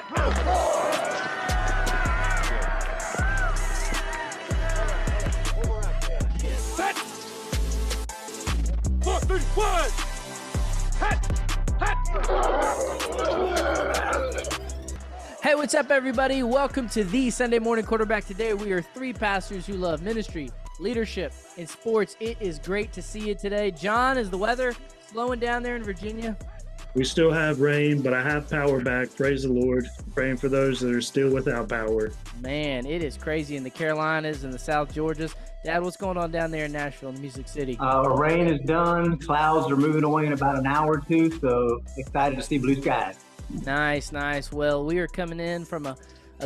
Set. 4, 3, 1. Hey, what's up, everybody? Welcome to the Sunday Morning Quarterback. Today, we are three pastors who love ministry, leadership, and sports. It is great to see you today. John, is the weather slowing down there in Virginia? We still have rain, but I have power back. Praise the Lord. Praying for those that are still without power. Man, it is crazy in the Carolinas and the South Georgias. Dad, what's going on down there in Nashville, in the Music City? Rain is done. Clouds are moving away in about an hour or two, so excited to see blue skies. Nice. Well, we are coming in from a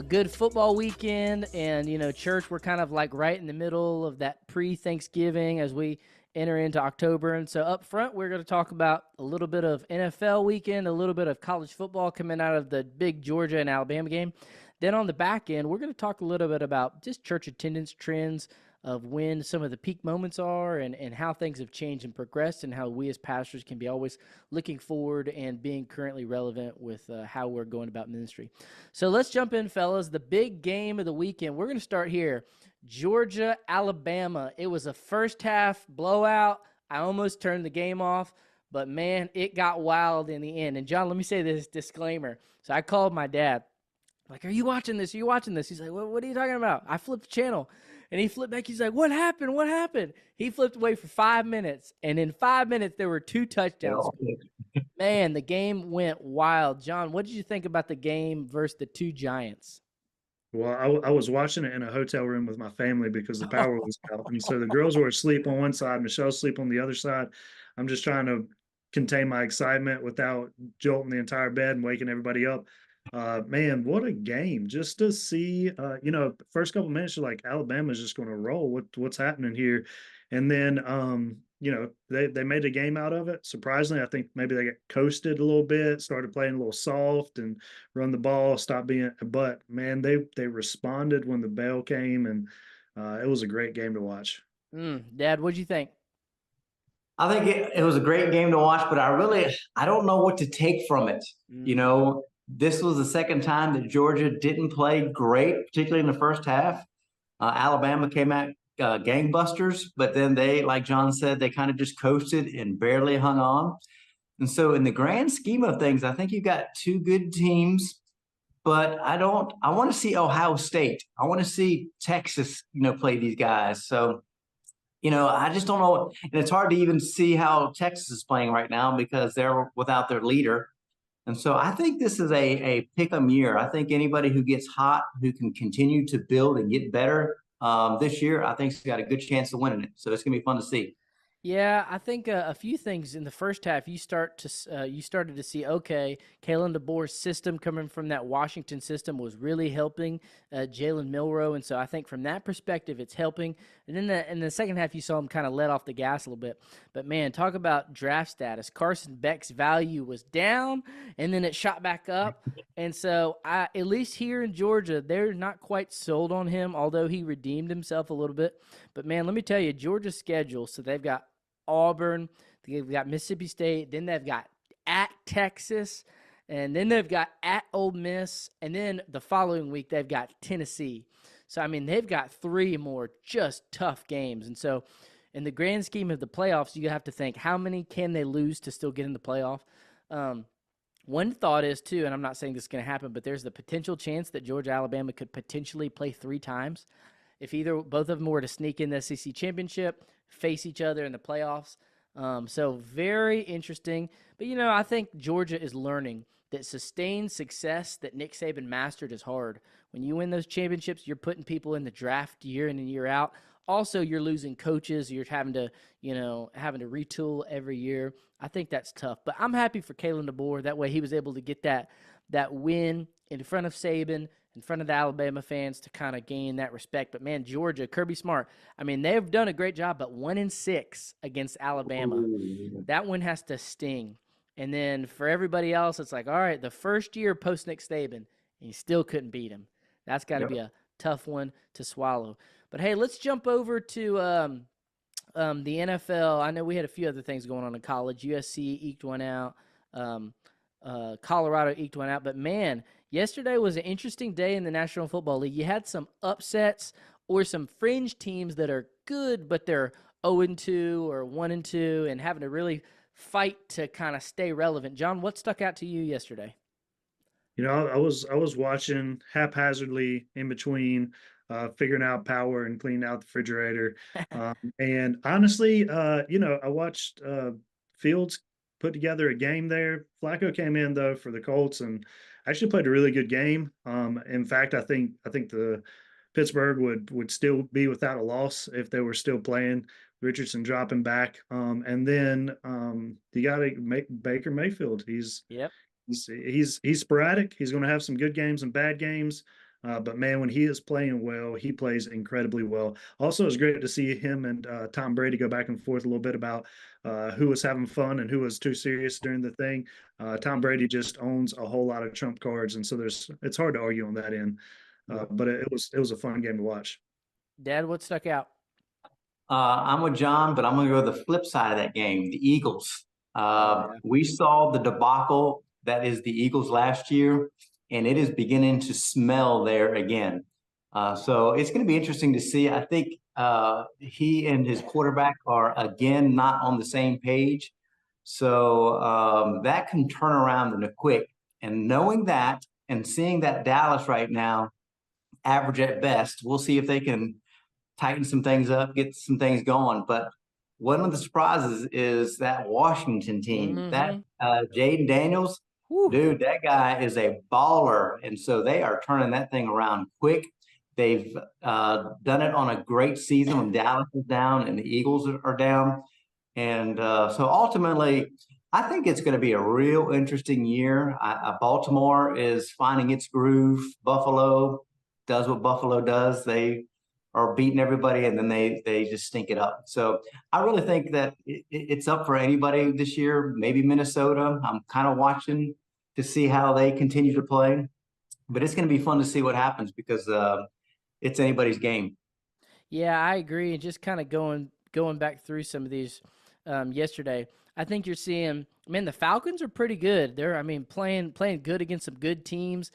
good football weekend, and, church, we're kind of like right in the middle of that pre-Thanksgiving as we enter into October. And so up front, we're going to talk about a little bit of NFL weekend, a little bit of college football coming out of the big Georgia and Alabama game. Then on the back end, we're going to talk a little bit about just church attendance trends, of when some of the peak moments are and how things have changed and progressed, and how we as pastors can be always looking forward and being currently relevant with how we're going about ministry. So let's jump in, fellas. The big game of the weekend. We're going to start here. Georgia, Alabama. It was a first half blowout. I almost turned the game off, but man, it got wild in the end. And John, let me say this disclaimer. So I called my dad. Like, are you watching this? Are you watching this? He's like, what are you talking about? I flipped the channel. And he flipped back. He's like, what happened? What happened? He flipped away for 5 minutes. And in 5 minutes, there were 2 touchdowns. Man, the game went wild. John, what did you think about the game versus the 2 Giants? Well, I was watching it in a hotel room with my family because the power was out. And so the girls were asleep on one side, Michelle's asleep on the other side. I'm just trying to contain my excitement without jolting the entire bed and waking everybody up. Man, what a game. Just to see, first couple minutes, you're like, Alabama's just going to roll. What's happening here? And then, they made a game out of it. Surprisingly, I think maybe they got coasted a little bit, started playing a little soft and run the ball, but man, they responded when the bell came, and it was a great game to watch. Dad, what'd you think? I think it was a great game to watch, but I don't know what to take from it. This was the second time that Georgia didn't play great, particularly in the first half. Alabama came out gangbusters, but then they, like John said, they kind of just coasted and barely hung on. And so in the grand scheme of things, I think you've got 2 good teams, but I want to see Ohio State. I want to see Texas, play these guys. So, I just don't know. And it's hard to even see how Texas is playing right now because they're without their leader. And so I think this is a pick-em year. I think anybody who gets hot, who can continue to build and get better this year, I think has got a good chance of winning it. So it's going to be fun to see. Yeah, I think a few things in the first half. You started to see, okay, Kalen DeBoer's system coming from that Washington system was really helping Jalen Milroe, and so I think from that perspective, it's helping. And then in the second half, you saw him kind of let off the gas a little bit. But man, talk about draft status. Carson Beck's value was down, and then it shot back up. And so, at least here in Georgia, they're not quite sold on him, although he redeemed himself a little bit. But man, let me tell you, Georgia's schedule. So they've got Auburn, they've got Mississippi State, then they've got at Texas, and then they've got at Ole Miss, and then the following week they've got Tennessee. So, I mean, they've got 3 more just tough games. And so in the grand scheme of the playoffs, you have to think, how many can they lose to still get in the playoff? One thought is, too, and I'm not saying this is going to happen, but there's the potential chance that Georgia, Alabama could potentially play 3 times. If both of them were to sneak in the SEC championship, face each other in the playoffs. So very interesting. But, I think Georgia is learning that sustained success that Nick Saban mastered is hard. When you win those championships, you're putting people in the draft year in and year out. Also, you're losing coaches. You're having to retool every year. I think that's tough. But I'm happy for Kalen DeBoer. That way he was able to get that win in front of Saban, in front of the Alabama fans to kind of gain that respect. But, man, Georgia, Kirby Smart, I mean, they've done a great job, but 1-6 against Alabama. That one has to sting. And then for everybody else, it's like, all right, the first year post Nick Saban, and you still couldn't beat him. That's got to be a tough one to swallow. But, hey, let's jump over to the NFL. I know we had a few other things going on in college. USC eked one out. Colorado eked one out. But, man, yesterday was an interesting day in the National Football League. You had some upsets or some fringe teams that are good, but they're 0-2 or 1-2 and having to really fight to kind of stay relevant. John, what stuck out to you yesterday? I was watching haphazardly in between, figuring out power and cleaning out the refrigerator. And honestly, I watched Fields put together a game there. Flacco came in though for the Colts and actually played a really good game. In fact, I think the Pittsburgh would still be without a loss if they were still playing. Richardson dropping back, and then you got to make Baker Mayfield. Yep. He's sporadic. He's going to have some good games and bad games. But man, when he is playing well, he plays incredibly well. Also, it's great to see him and Tom Brady go back and forth a little bit about who was having fun and who was too serious during the thing. Tom Brady just owns a whole lot of trump cards, and so it's hard to argue on that end. But it was a fun game to watch. Dad, what stuck out? I'm with John, but I'm going to go to the flip side of that game, the Eagles. Yeah. We saw the debacle that is the Eagles last year, and it is beginning to smell there again. So it's going to be interesting to see. I think he and his quarterback are, again, not on the same page. So that can turn around in a quick. And knowing that and seeing that Dallas right now average at best, we'll see if they can tighten some things up, get some things going. But one of the surprises is that Washington team, that Jaden Daniels, dude, that guy is a baller. And so they are turning that thing around quick. They've done it on a great season when Dallas is down and the Eagles are down. And so ultimately, I think it's going to be a real interesting year. Baltimore is finding its groove. Buffalo does what Buffalo does. They are beating everybody, and then they just stink it up. So I really think that it's up for anybody this year. Maybe Minnesota. I'm kind of watching to see how they continue to play. But it's going to be fun to see what happens because it's anybody's game. Yeah, I agree. And just kind of going back through some of these yesterday, I think you're seeing, man, the Falcons are pretty good. They're, playing good against some good teams.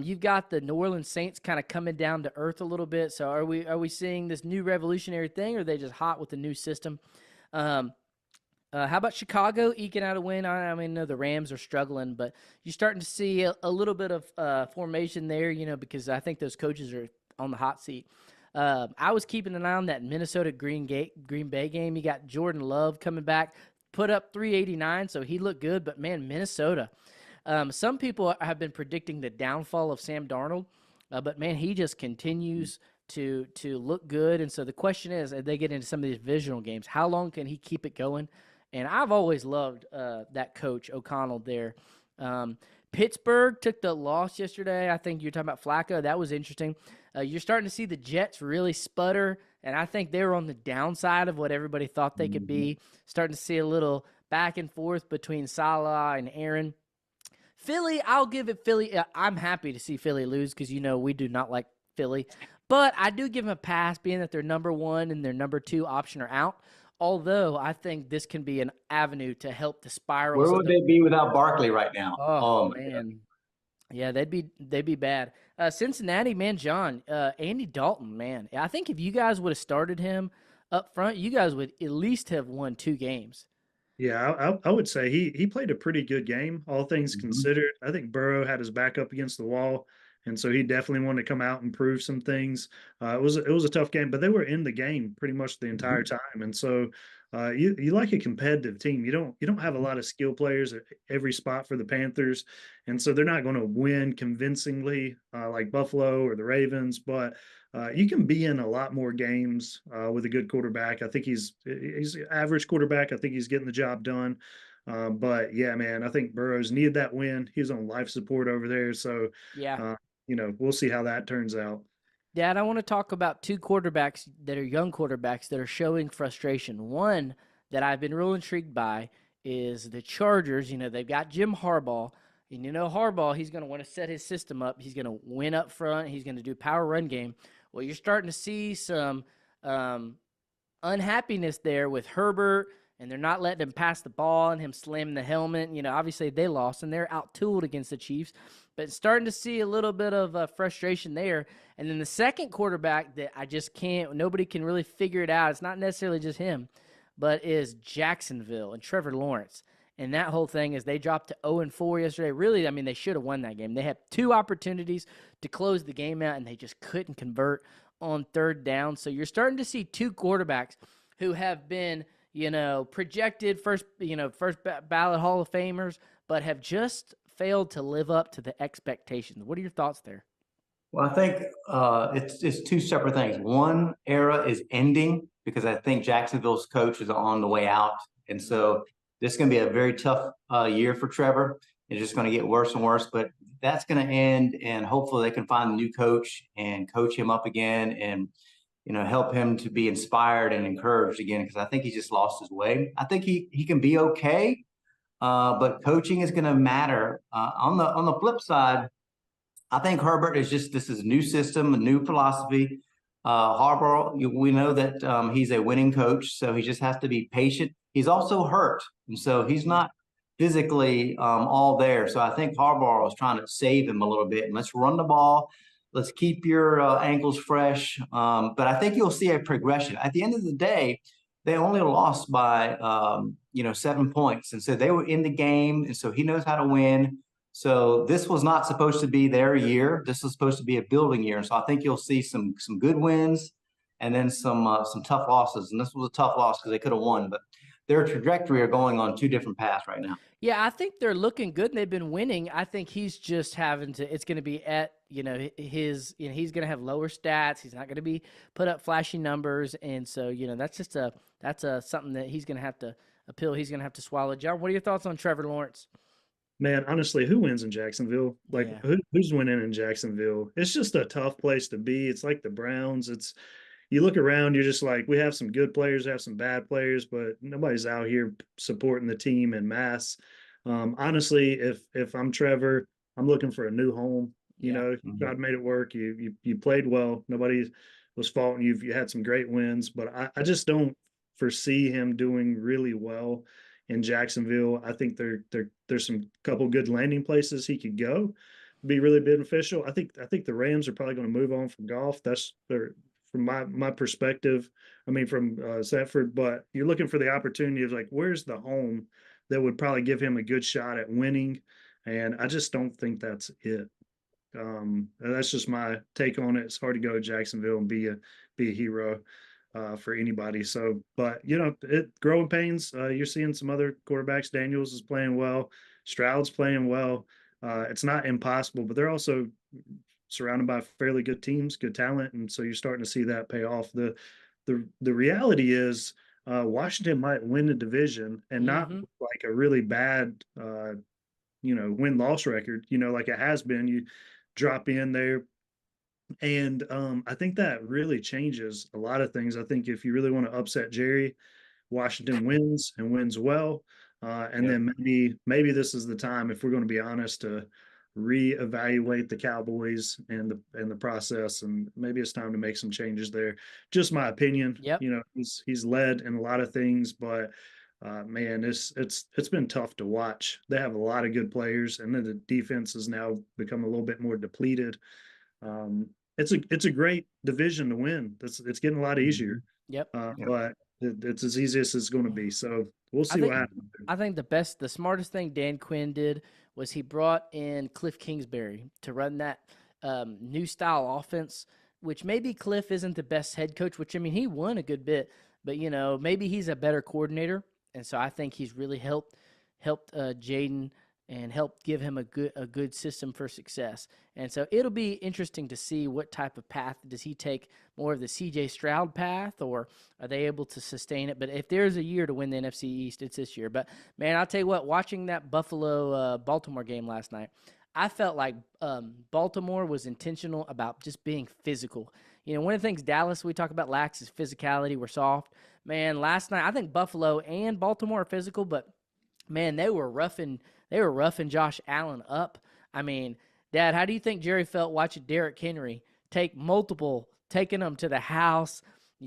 You've got the New Orleans Saints kind of coming down to earth a little bit. So are we seeing this new revolutionary thing, or are they just hot with the new system? How about Chicago eking out a win? No, the Rams are struggling, but you're starting to see a little bit of formation there, because I think those coaches are on the hot seat. I was keeping an eye on that Minnesota Green Bay game. You got Jordan Love coming back, put up 389, so he looked good. But, man, Minnesota. Some people have been predicting the downfall of Sam Darnold, but, man, he just continues to look good. And so the question is, as they get into some of these divisional games, how long can he keep it going? And I've always loved that coach, O'Connell, there. Pittsburgh took the loss yesterday. I think you're talking about Flacco. That was interesting. You're starting to see the Jets really sputter, and I think they were on the downside of what everybody thought they could be. Starting to see a little back and forth between Salah and Aaron. Philly, I'll give it Philly. I'm happy to see Philly lose because, we do not like Philly. But I do give them a pass, being that their number one and their number two option are out. Although I think this can be an avenue to help the spiral. Where would they be without Barkley right now? Oh man. Yeah, they'd be bad. Cincinnati, man, John, Andy Dalton, man. I think if you guys would have started him up front, you guys would at least have won 2 games. Yeah, I would say he played a pretty good game, all things considered. I think Burrow had his back up against the wall, and so he definitely wanted to come out and prove some things. It was a tough game, but they were in the game pretty much the entire time, and so you like a competitive team. You don't have a lot of skill players at every spot for the Panthers, and so they're not going to win convincingly like Buffalo or the Ravens, but you can be in a lot more games with a good quarterback. I think he's an average quarterback. I think he's getting the job done. But yeah, man, I think Burrows needed that win. He was on life support over there, so yeah. We'll see how that turns out. Dad, I want to talk about 2 quarterbacks that are young quarterbacks that are showing frustration. One that I've been real intrigued by is the Chargers. They've got Jim Harbaugh. And Harbaugh, he's going to want to set his system up. He's going to win up front. He's going to do power run game. Well, you're starting to see some unhappiness there with Herbert and they're not letting him pass the ball and him slamming the helmet. Obviously they lost and they're out-tooled against the Chiefs, but starting to see a little bit of frustration there. And then the second quarterback that nobody can really figure it out. It's not necessarily just him, but is Jacksonville and Trevor Lawrence. And that whole thing is they dropped to 0-4 yesterday. Really, they should have won that game. They had 2 opportunities to close the game out, and they just couldn't convert on third down. So you're starting to see 2 quarterbacks who have been, projected first ballot Hall of Famers, but have just failed to live up to the expectations. What are your thoughts there? Well, I think it's 2 separate things. One era is ending because I think Jacksonville's coach is on the way out. And so this is going to be a very tough year for Trevor. It's just going to get worse and worse, but that's going to end, and hopefully they can find a new coach and coach him up again and, help him to be inspired and encouraged again, because I think he just lost his way. I think he can be okay, but coaching is going to matter. On the flip side, I think Herbert this is a new system, a new philosophy. Harbaugh, we know that he's a winning coach, so he just has to be patient. He's also hurt, and so he's not physically all there. So I think Harbaugh is trying to save him a little bit. And let's run the ball. Let's keep your ankles fresh. But I think you'll see a progression. At the end of the day, they only lost by 7 points, and so they were in the game, and so he knows how to win. So this was not supposed to be their year. This was supposed to be a building year. And so I think you'll see some good wins and then some tough losses. And this was a tough loss because they could have won, but their trajectory are going on 2 different paths right now. Yeah, I think they're looking good and they've been winning. I think he's just it's going to be at, he's going to have lower stats. He's not going to be put up flashy numbers. And so, that's just something that he's going to have to appeal. He's going to have to swallow. John, what are your thoughts on Trevor Lawrence? Man, honestly, who wins in Jacksonville? Who's winning in Jacksonville? It's just a tough place to be. It's like the Browns. You look around, you're just like, we have some good players, have some bad players, but nobody's out here supporting the team en masse. Honestly, if I'm Trevor, I'm looking for a new home. God made it work. You played well. Nobody was faulting you. You had some great wins, but I just don't foresee him doing really well in Jacksonville. I think there's some couple good landing places he could go, be really beneficial. I think the Rams are probably going to move on from Goff. That's from my perspective. From Sanford, but you're looking for the opportunity of where's the home that would probably give him a good shot at winning, and I just don't think that's it. That's just my take on it. It's hard to go to Jacksonville and be a hero for anybody. So, but growing pains. You're seeing some other quarterbacks. Daniels is playing well. Stroud's playing well. It's not impossible, but they're also surrounded by fairly good teams, good talent, and so you're starting to see that pay off. The reality is Washington might win the division and not like a really bad win-loss record, like it has been. You drop in there. And I think that really changes a lot of things. I think if you really want to upset Jerry, Washington wins and wins well. And then maybe this is the time, if we're going to be honest, to reevaluate the Cowboys and the process, and maybe it's time to make some changes there. Just my opinion. Yep. He's led in a lot of things, but man, it's been tough to watch. They have a lot of good players, and then the defense has now become a little bit more depleted. It's a great division to win. It's getting a lot easier. Yep. But it's as easy as it's going to be. So we'll see what happens. I think the smartest thing Dan Quinn did was he brought in Cliff Kingsbury to run that new style offense, which maybe Cliff isn't the best head coach, which he won a good bit, but maybe he's a better coordinator. And so I think he's really helped Jaden and helped give him a good system for success. And so it'll be interesting to see what type of path does he take, more of the CJ Stroud path, or are they able to sustain it? But if there's a year to win the NFC East, it's this year. But, man, I'll tell you what, watching that Buffalo-Baltimore game last night, I felt like Baltimore was intentional about just being physical. One of the things Dallas, we talk about, lacks is physicality. We're soft. Man, last night, I think Buffalo and Baltimore are physical, but, man, they were roughing Josh Allen up. Dad, how do you think Jerry felt watching Derrick Henry taking them to the house,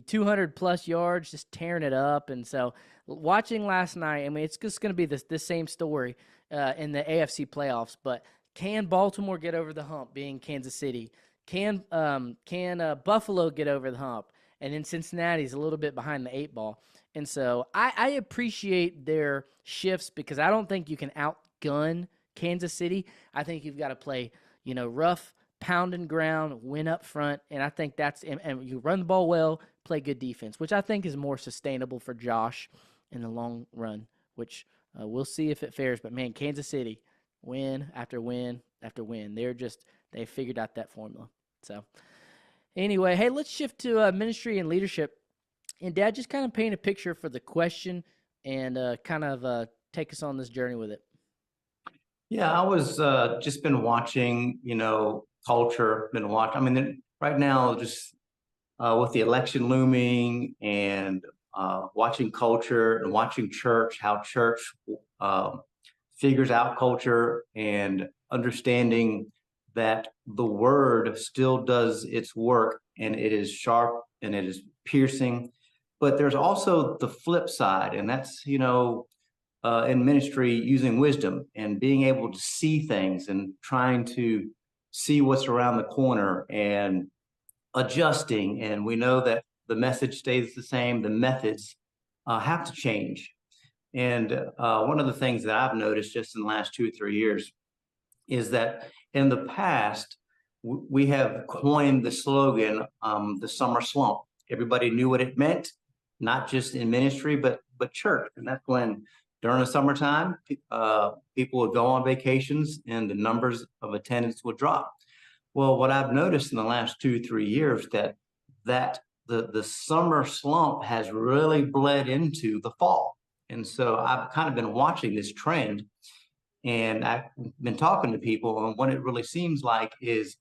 200 plus yards, just tearing it up. And so watching last night, I mean, it's just going to be this same story in the AFC playoffs. But can Baltimore get over the hump, being Kansas City? Can Buffalo get over the hump? And then Cincinnati's a little bit behind the 8 ball. And so I appreciate their shifts because I don't think you can outgun Kansas City. I think you've got to play, rough, pounding ground, win up front. And I think and you run the ball well, play good defense, which I think is more sustainable for Josh in the long run, which we'll see if it fares. But, man, Kansas City, win after win after win. They figured out that formula. So, anyway, hey, let's shift to ministry and leadership. And, Dad, just kind of paint a picture for the question and take us on this journey with it. Yeah, I was just been watching, culture, right now, just with the election looming and watching culture and watching church, how church figures out culture and understanding that the word still does its work and it is sharp and it is piercing. But there's also the flip side, and that's, in ministry, using wisdom and being able to see things and trying to see what's around the corner and adjusting. And we know that the message stays the same, the methods have to change. And one of the things that I've noticed just in the last 2 or 3 years is that in the past, we have coined the slogan, the summer slump. Everybody knew what it meant, not just in ministry, but church. And that's when during the summertime, people would go on vacations and the numbers of attendance would drop. Well, what I've noticed in the last 2 or 3 years that the summer slump has really bled into the fall. And so I've kind of been watching this trend, and I've been talking to people, and what it really seems like is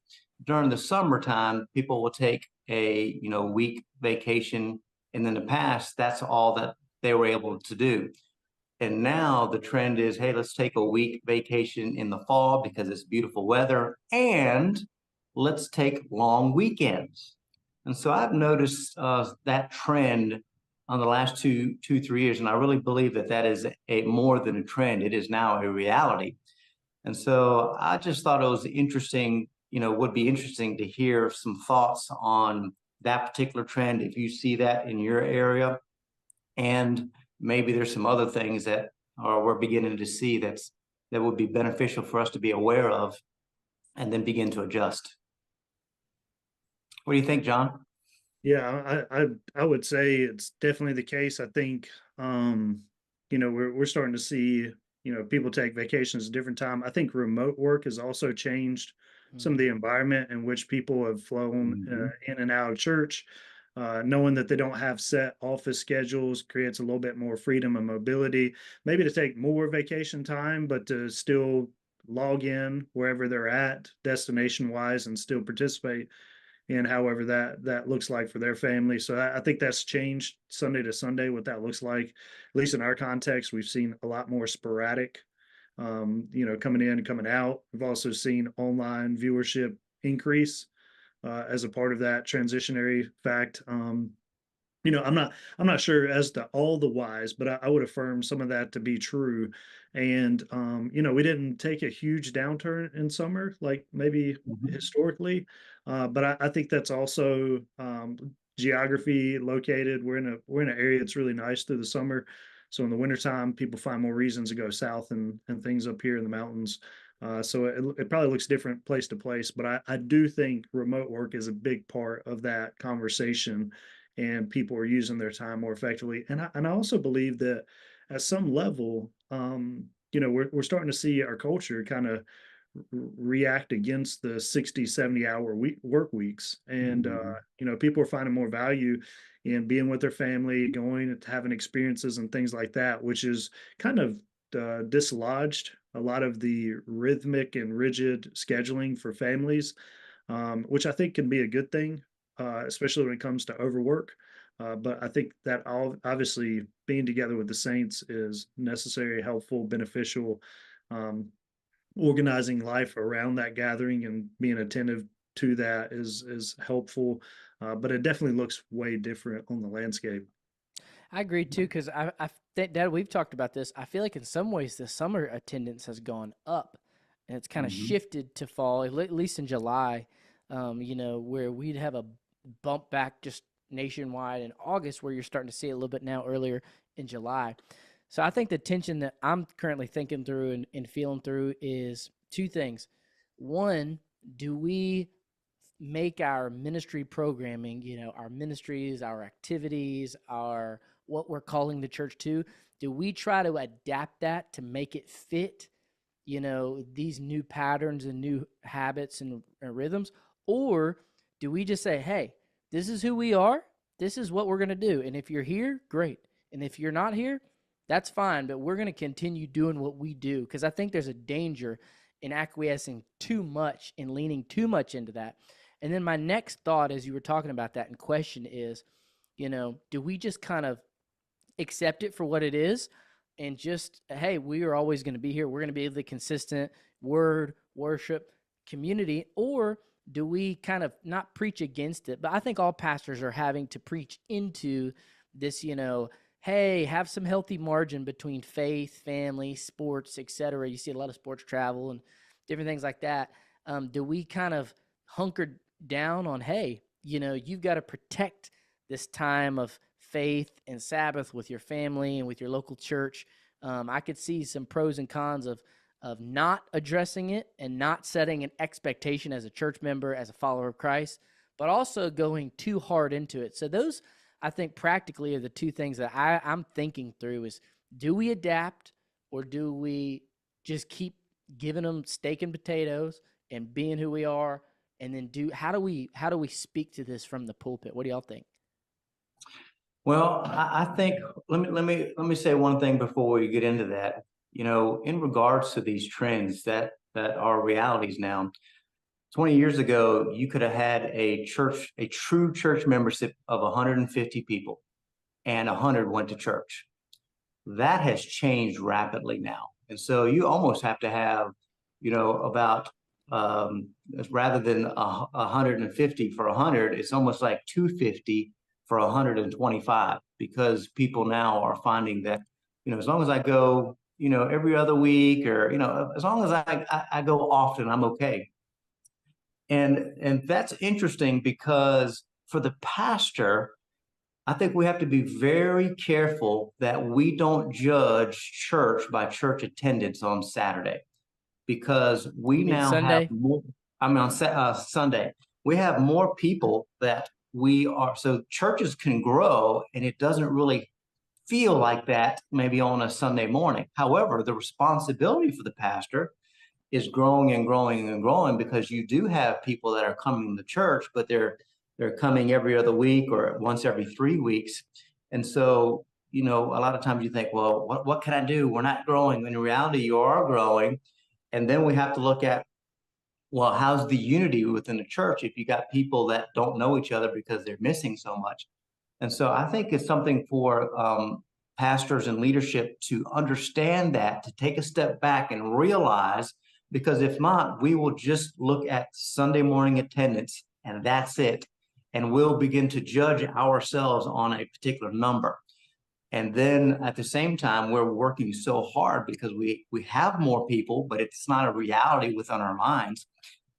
during the summertime, people will take a week vacation, and in the past, that's all that they were able to do. And now the trend is, hey, let's take a week vacation in the fall because it's beautiful weather, and let's take long weekends. And so I've noticed that trend on the last 3 years, and I really believe that is a more than a trend. It is now a reality. And so I just thought it was interesting, would be interesting to hear some thoughts on that particular trend, if you see that in your area. And maybe there's some other things that we're beginning to see that would be beneficial for us to be aware of and then begin to adjust. What do you think, John? Yeah, I would say it's definitely the case. I think we're starting to see people take vacations at a different time. I think remote work has also changed some of the environment in which people have flown in and out of church. Knowing that they don't have set office schedules creates a little bit more freedom and mobility, maybe to take more vacation time, but to still log in wherever they're at destination wise and still participate in however that looks like for their family. So I think that's changed Sunday to Sunday, what that looks like. At least in our context, we've seen a lot more sporadic, coming in and coming out. We've also seen online viewership increase as a part of that transitionary fact. I'm not sure as to all the whys, but I would affirm some of that to be true. And we didn't take a huge downturn in summer like maybe historically, but I think that's also geography located. We're in an area that's really nice through the summer. So in the wintertime, people find more reasons to go south and things up here in the mountains. So it probably looks different place to place, but I do think remote work is a big part of that conversation, and people are using their time more effectively. And I also believe that at some level, we're starting to see our culture kind of react against the 60, 70-hour work weeks. And, people are finding more value in being with their family, going and having experiences and things like that, which is kind of dislodged a lot of the rhythmic and rigid scheduling for families, which I think can be a good thing, especially when it comes to overwork. But I think that obviously being together with the saints is necessary, helpful, beneficial, organizing life around that gathering and being attentive to that is helpful. But it definitely looks way different on the landscape. I agree too, because I think, Dad, we've talked about this. I feel like in some ways the summer attendance has gone up, and it's kind of shifted to fall, at least in July, where we'd have a bump back just nationwide in August, where you're starting to see it a little bit now earlier in July. So I think the tension that I'm currently thinking through and feeling through is two things. One, do we make our ministry programming, our ministries, our activities, our what we're calling the church to, do we try to adapt that to make it fit, these new patterns and new habits and rhythms? Or do we just say, hey, this is who we are, this is what we're going to do, and if you're here, great, and if you're not here, that's fine, but we're going to continue doing what we do? Because I think there's a danger in acquiescing too much and leaning too much into that. And then my next thought, as you were talking about that and question is, do we just kind of accept it for what it is and just, hey, we are always going to be here. We're going to be the consistent word, worship, community. Or do we kind of not preach against it? But I think all pastors are having to preach into this, hey, have some healthy margin between faith, family, sports, etc. You see a lot of sports travel and different things like that. Do we kind of hunker down on, hey, you've got to protect this time of faith and Sabbath with your family and with your local church? I could see some pros and cons of not addressing it and not setting an expectation as a church member, as a follower of Christ, but also going too hard into it. So those, I think, practically are the two things that I'm thinking through is, do we adapt or do we just keep giving them steak and potatoes and being who we are? And then how do we speak to this from the pulpit? What do y'all think? Well, I think let me say one thing before we get into that. In regards to these trends that are realities now, 20 years ago, you could have had a true church membership of 150 people, and 100 went to church. That has changed rapidly now, and so you almost have to have, about rather than 150 for 100, it's almost like 250 for 125, because people now are finding that, as long as I go, every other week, or, as long as I go often, I'm okay. And that's interesting, because for the pastor, I think we have to be very careful that we don't judge church by church attendance on Saturday, because we now Sunday? have more. I mean, on Sunday, we have more people that we are. So churches can grow, and it doesn't really feel like that maybe on a Sunday morning. However, the responsibility for the pastor is growing and growing and growing, because you do have people that are coming to church, but they're coming every other week or once every 3 weeks. And so, a lot of times you think, well, what can I do? We're not growing. In reality, you are growing. And then we have to look at, well, how's the unity within the church if you got people that don't know each other because they're missing so much? And so I think it's something for pastors and leadership to understand that, to take a step back and realize, because if not, we will just look at Sunday morning attendance and that's it. And we'll begin to judge ourselves on a particular number. And then at the same time, we're working so hard because we have more people, but it's not a reality within our minds.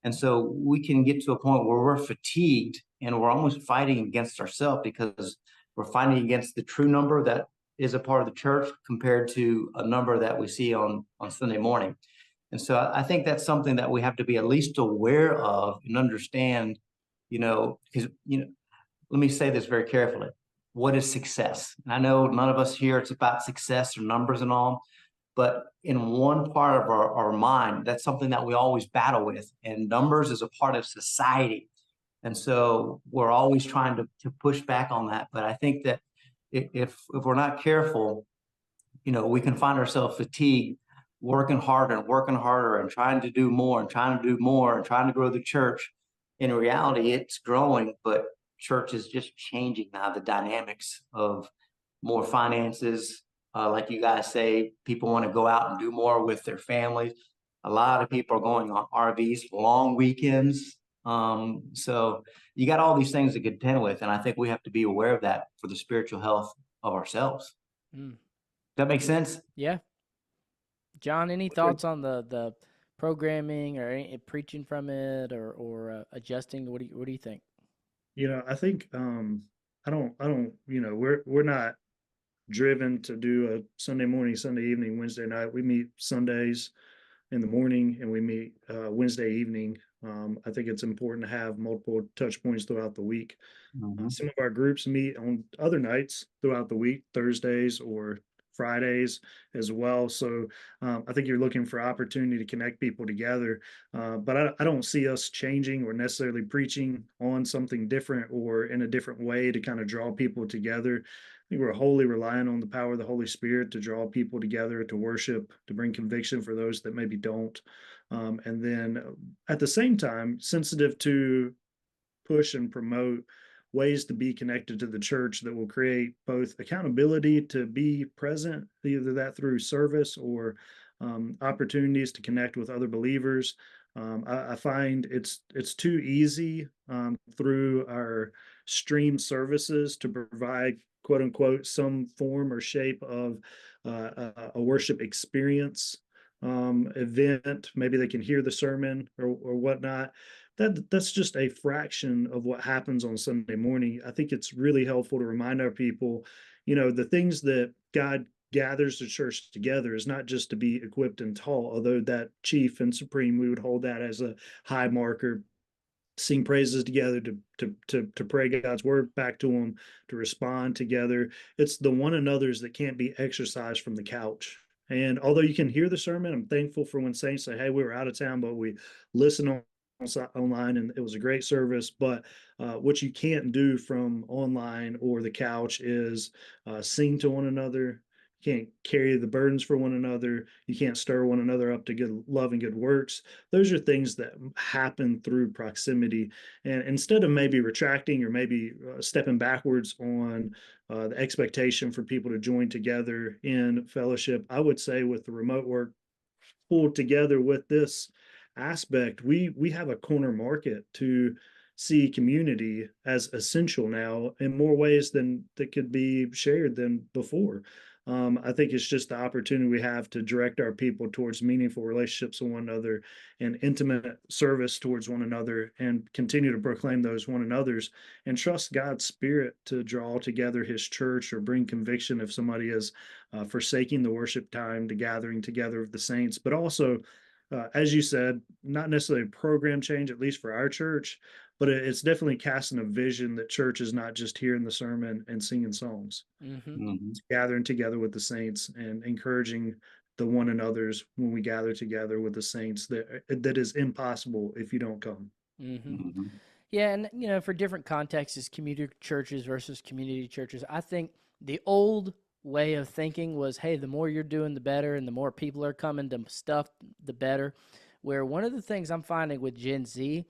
And so we can get to a point where we're fatigued and we're almost fighting against ourselves, because we're fighting against the true number that is a part of the church compared to a number that we see on Sunday morning. And so I think that's something that we have to be at least aware of and understand, because, let me say this very carefully. What is success? And I know none of us here, it's about success or numbers and all, but in one part of our mind, that's something that we always battle with. And numbers is a part of society. And so we're always trying to push back on that. But I think that if we're not careful, we can find ourselves fatigued, working harder and trying to do more and trying to do more and trying to grow the church. In reality, it's growing, but church is just changing now. The dynamics of more finances, like you guys say, people want to go out and do more with their families. A lot of people are going on RVs, long weekends. So you got all these things to contend with, and I think we have to be aware of that for the spiritual health of ourselves. Mm. That makes sense? Yeah. John, any thoughts on the programming or any, preaching from it or adjusting? What do you think? I think we're not driven to do a Sunday morning, Sunday evening, Wednesday night. We meet Sundays in the morning and we meet Wednesday evening. I think it's important to have multiple touch points throughout the week. Some of our groups meet on other nights throughout the week, Thursdays or Fridays as well. So I think you're looking for opportunity to connect people together. But I don't see us changing or necessarily preaching on something different or in a different way to kind of draw people together. I think we're wholly relying on the power of the Holy Spirit to draw people together, to worship, to bring conviction for those that maybe don't. And then at the same time, sensitive to push and promote ways to be connected to the church that will create both accountability to be present, either that through service or opportunities to connect with other believers. I find it's too easy through our stream services to provide quote unquote some form or shape of a worship experience event. Maybe they can hear the sermon or whatnot. That's just a fraction of what happens on Sunday morning. I think it's really helpful to remind our people, the things that God gathers the church together is not just to be equipped and taught, although that chief and supreme, we would hold that as a high marker. Sing praises together, to pray God's word back to them, to respond together. It's the one another's that can't be exercised from the couch. And although you can hear the sermon, I'm thankful for when saints say, "Hey, we were out of town, but we listened online and it was a great service." But what you can't do from online or the couch is sing to one another. You can't carry the burdens for one another. You can't stir one another up to good love and good works. Those are things that happen through proximity. And instead of maybe retracting or maybe stepping backwards on the expectation for people to join together in fellowship, I would say with the remote work pulled together with this aspect, we have a corner market to see community as essential now in more ways than that could be shared than before. I think it's just the opportunity we have to direct our people towards meaningful relationships with one another and intimate service towards one another, and continue to proclaim those one another's, and trust God's Spirit to draw together His church or bring conviction if somebody is forsaking the worship time, the gathering together of the saints. But also, as you said, not necessarily a program change, at least for our church, but it's definitely casting a vision that church is not just hearing the sermon and singing songs. It's gathering together with the saints and encouraging the one another's when we gather together with the saints, that is impossible if you don't come. Yeah, and for different contexts, community churches versus community churches, I think the old way of thinking was, hey, the more you're doing, the better, and the more people are coming to stuff, the better. Where one of the things I'm finding with Gen Z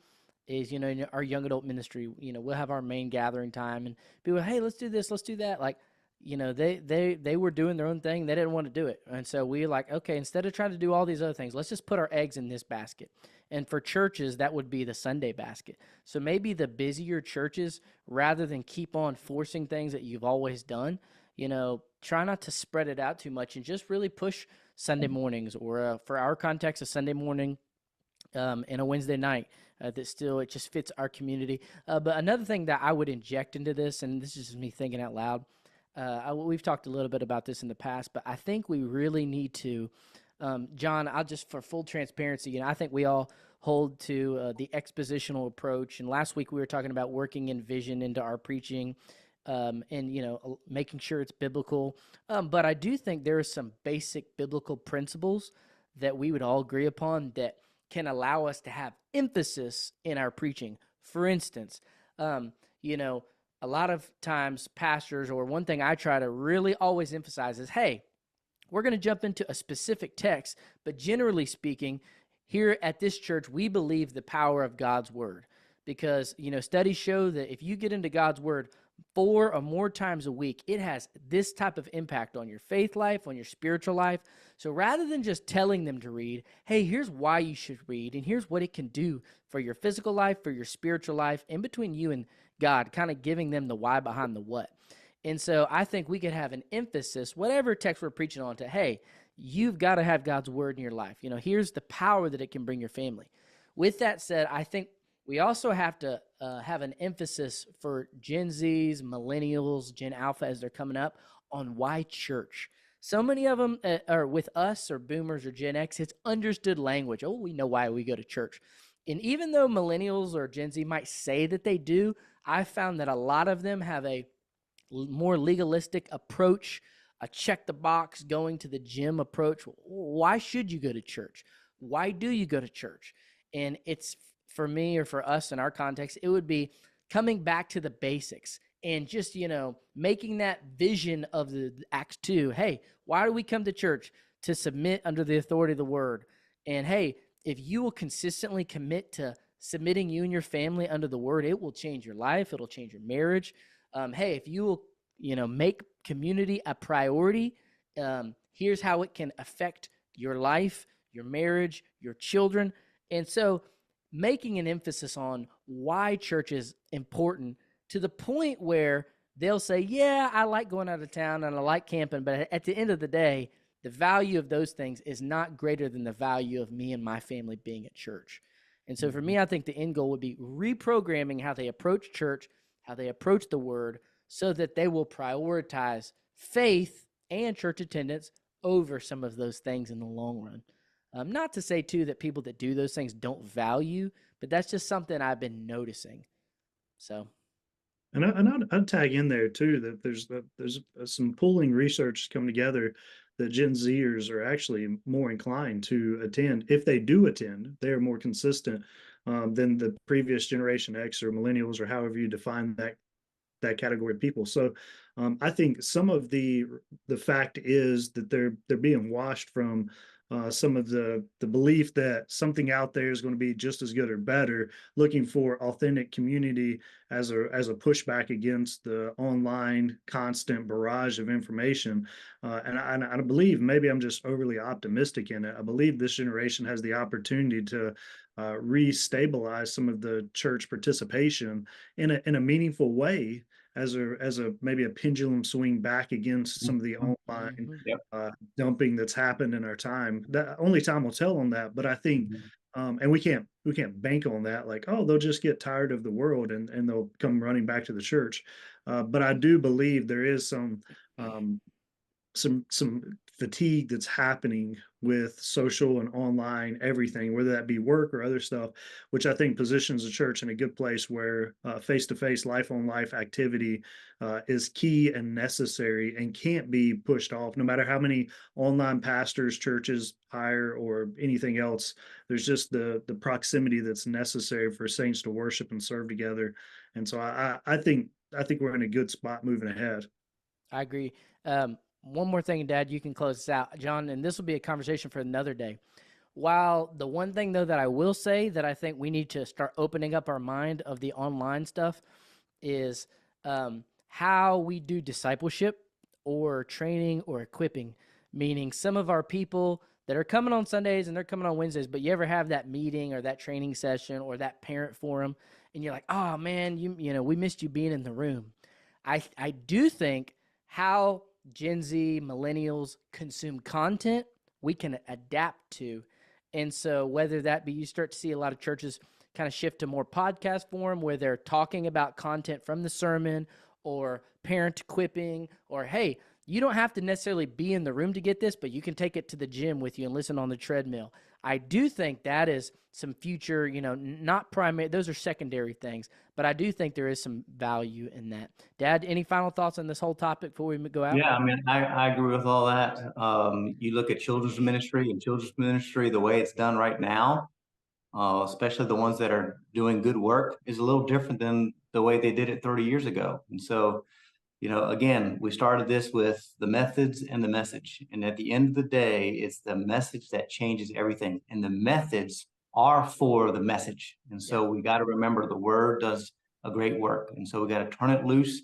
is, in our young adult ministry, we'll have our main gathering time, and people, hey, let's do this, let's do that. Like, they were doing their own thing. They didn't want to do it. And so we're like, okay, instead of trying to do all these other things, let's just put our eggs in this basket. And for churches, that would be the Sunday basket. So maybe the busier churches, rather than keep on forcing things that you've always done, try not to spread it out too much and just really push Sunday mornings, or for our context, a Sunday morning and a Wednesday night that still, it just fits our community. But another thing that I would inject into this, and this is just me thinking out loud, we've talked a little bit about this in the past, but I think we really need to, John, I'll just, for full transparency, I think we all hold to the expositional approach. And last week we were talking about working in vision into our preaching, and making sure it's biblical. But I do think there are some basic biblical principles that we would all agree upon that can allow us to have emphasis in our preaching. For instance, a lot of times pastors, or one thing I try to really always emphasize is, hey, we're going to jump into a specific text, but generally speaking, here at this church, we believe the power of God's word, because, studies show that if you get into God's word 4 or more times a week, it has this type of impact on your faith life, on your spiritual life. So rather than just telling them to read, hey, here's why you should read, and here's what it can do for your physical life, for your spiritual life, in between you and God, kind of giving them the why behind the what. And so I think we could have an emphasis, whatever text we're preaching on, to, hey, you've got to have God's word in your life. Here's the power that it can bring your family. With that said, I think we also have to have an emphasis for Gen Zs, millennials, Gen Alpha as they're coming up on why church. So many of them are with us or boomers or Gen X. It's understood language. Oh, we know why we go to church. And even though millennials or Gen Z might say that they do, I found that a lot of them have a more legalistic approach, a check the box, going to the gym approach. Why should you go to church? Why do you go to church? And it's, for me or for us in our context, it would be coming back to the basics and just, making that vision of the Acts 2. Hey, why do we come to church? To submit under the authority of the word. And hey, if you will consistently commit to submitting you and your family under the word, it will change your life. It'll change your marriage. Hey, if you will, make community a priority, here's how it can affect your life, your marriage, your children. And so making an emphasis on why church is important, to the point where they'll say, yeah, I like going out of town and I like camping, but at the end of the day, the value of those things is not greater than the value of me and my family being at church. And so for me, I think the end goal would be reprogramming how they approach church, how they approach the word, so that they will prioritize faith and church attendance over some of those things in the long run. Not to say, too, that people that do those things don't value, but that's just something I've been noticing. So, And I'd tag in there too that there's some polling research come together that Gen Zers are actually more inclined to attend. If they do attend, they are more consistent than the previous Generation X or millennials, or however you define that category of people. So I think some of the fact is that they're being washed from some of the belief that something out there is going to be just as good or better, looking for authentic community as a pushback against the online constant barrage of information. And I believe, maybe I'm just overly optimistic in it, I believe this generation has the opportunity to restabilize some of the church participation in a meaningful way, as a maybe a pendulum swing back against some of the online dumping that's happened in our time. That only time will tell on that. But I think, and we can't bank on that. Like, oh, they'll just get tired of the world and they'll come running back to the church. But I do believe there is some fatigue that's happening with social and online everything, whether that be work or other stuff, which I think positions the church in a good place where face-to-face, life-on-life activity is key and necessary and can't be pushed off. No matter how many online pastors churches hire or anything else, there's just the proximity that's necessary for saints to worship and serve together. And so I think we're in a good spot moving ahead. I agree. One more thing, Dad, you can close this out, John, and this will be a conversation for another day. While the one thing, though, that I will say that I think we need to start opening up our mind of the online stuff is how we do discipleship or training or equipping, meaning some of our people that are coming on Sundays and they're coming on Wednesdays, but you ever have that meeting or that training session or that parent forum, and you're like, oh, man, we missed you being in the room. I do think how Gen Z, millennials consume content, we can adapt to. And so whether that be, you start to see a lot of churches kind of shift to more podcast form where they're talking about content from the sermon or parent equipping, or, hey, you don't have to necessarily be in the room to get this, but you can take it to the gym with you and listen on the treadmill. I do think that is some future, not primary, those are secondary things, but I do think there is some value in that. Dad, any final thoughts on this whole topic before we go out? Yeah, I mean, I agree with all that. You look at children's ministry, the way it's done right now, especially the ones that are doing good work, is a little different than the way they did it 30 years ago. And so, again, we started this with the methods and the message. And at the end of the day, it's the message that changes everything. And the methods are for the message. And so we got to remember the word does a great work. And so we got to turn it loose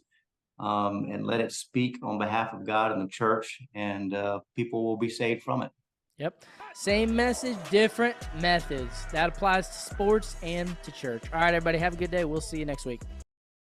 and let it speak on behalf of God and the church, and people will be saved from it. Yep. Same message, different methods. That applies to sports and to church. All right, everybody, have a good day. We'll see you next week.